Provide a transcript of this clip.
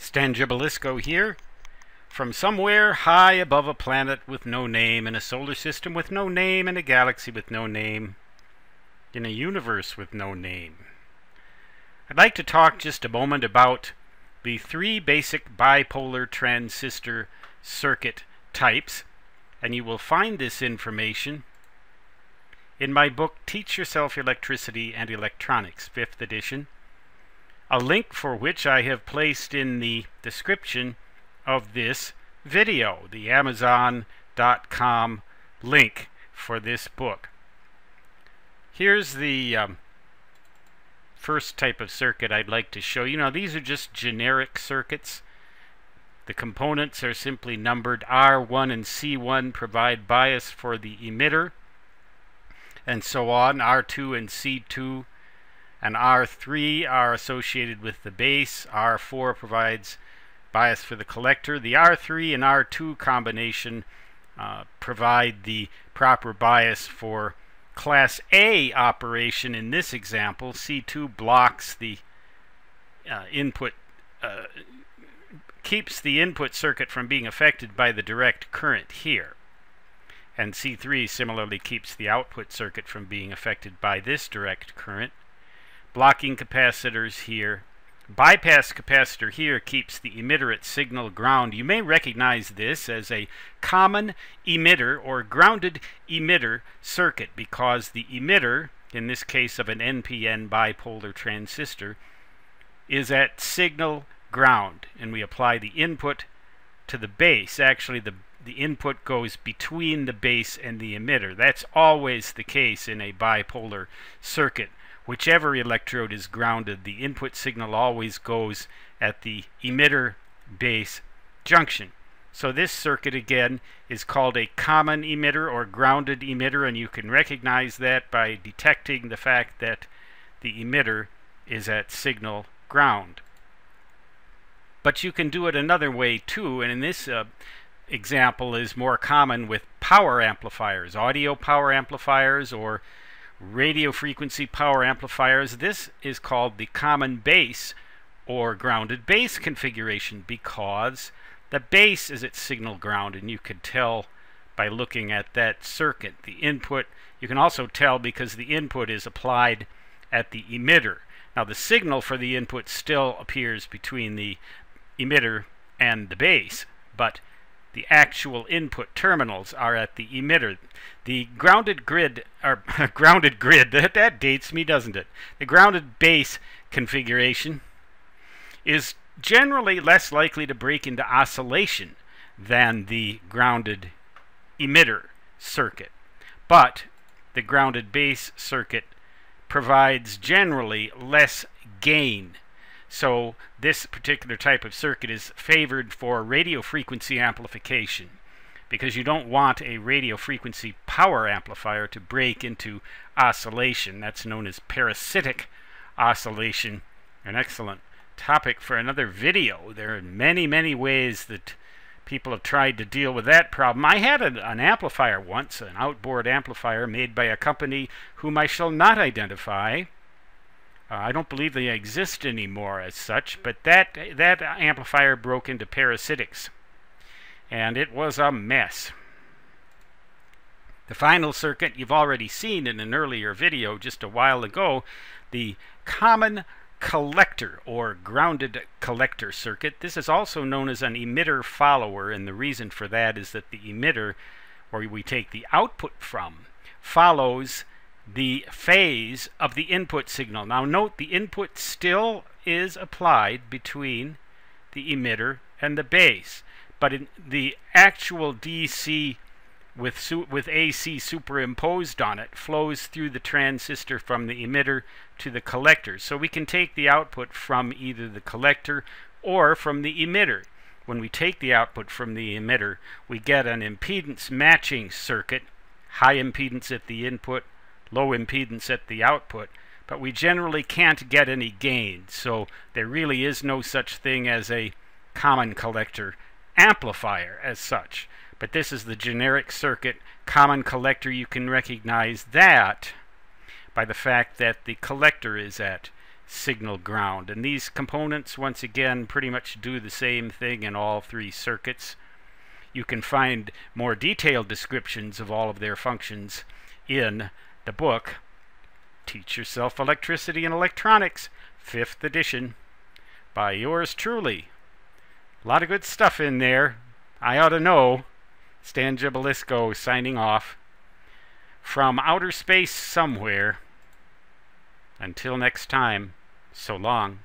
Stangibelisco here, from somewhere high above a planet with no name, in a solar system with no name, in a galaxy with no name, in a universe with no name. I'd like to talk just a moment about the three basic bipolar transistor circuit types, and you will find this information in my book Teach Yourself Electricity and Electronics, 5th edition, a link for which I have placed in the description of this video, the Amazon.com link for this book. Here's the first type of circuit I'd like to show you. Now, these are just generic circuits. The components are simply numbered. R1 and C1 provide bias for the emitter, and so on. R2 and C2 and R3 are associated with the base. R4 provides bias for the collector. The R3 and R2 combination provide the proper bias for Class A operation. In this example, C2 blocks the input, keeps the input circuit from being affected by the direct current here. And C3 similarly keeps the output circuit from being affected by this direct current. Blocking capacitors here. Bypass capacitor here keeps the emitter at signal ground. You may recognize this as a common emitter or grounded emitter circuit because the emitter, in this case of an NPN bipolar transistor, is at signal ground, and we apply the input to the base. Actually, the input goes between the base and the emitter. That's always the case in a bipolar circuit. Whichever electrode is grounded, the input signal always goes at the emitter-base junction. So this circuit, again, is called a common emitter or grounded emitter, and you can recognize that by detecting the fact that the emitter is at signal ground. But you can do it another way too, and in this example is more common with power amplifiers, audio power amplifiers or radio frequency power amplifiers. This is called the common base or grounded base configuration because the base is at signal ground, and you could tell by looking at that circuit. The input, you can also tell because the input is applied at the emitter. Now the signal for the input still appears between the emitter and the base, but the actual input terminals are at the emitter. The grounded grid, or grounded grid, that dates me, doesn't it? The grounded base configuration is generally less likely to break into oscillation than the grounded emitter circuit. But the grounded base circuit provides generally less gain. So this particular type of circuit is favored for radio frequency amplification because you don't want a radio frequency power amplifier to break into oscillation. That's known as parasitic oscillation, an excellent topic for another video. There are many, many ways that people have tried to deal with that problem. I had an amplifier once, an outboard amplifier made by a company whom I shall not identify. I don't believe they exist anymore as such, but that amplifier broke into parasitics, and it was a mess. The final circuit you've already seen in an earlier video just a while ago, the common collector or grounded collector circuit. This is also known as an emitter follower, and the reason for that is that the emitter, where we take the output from, follows the phase of the input signal. Now note, the input still is applied between the emitter and the base, but in the actual DC with AC superimposed on it flows through the transistor from the emitter to the collector. So we can take the output from either the collector or from the emitter. When we take the output from the emitter, we get an impedance matching circuit, high impedance at the input, low impedance at the output, but we generally can't get any gain. So there really is no such thing as a common collector amplifier as such. But this is the generic circuit, common collector. You can recognize that by the fact that the collector is at signal ground. And these components, once again, pretty much do the same thing in all three circuits. You can find more detailed descriptions of all of their functions in the book, Teach Yourself Electricity and Electronics, 5th edition, by yours truly. A lot of good stuff in there. I ought to know. Stan Gibilisco signing off from outer space somewhere. Until next time, so long.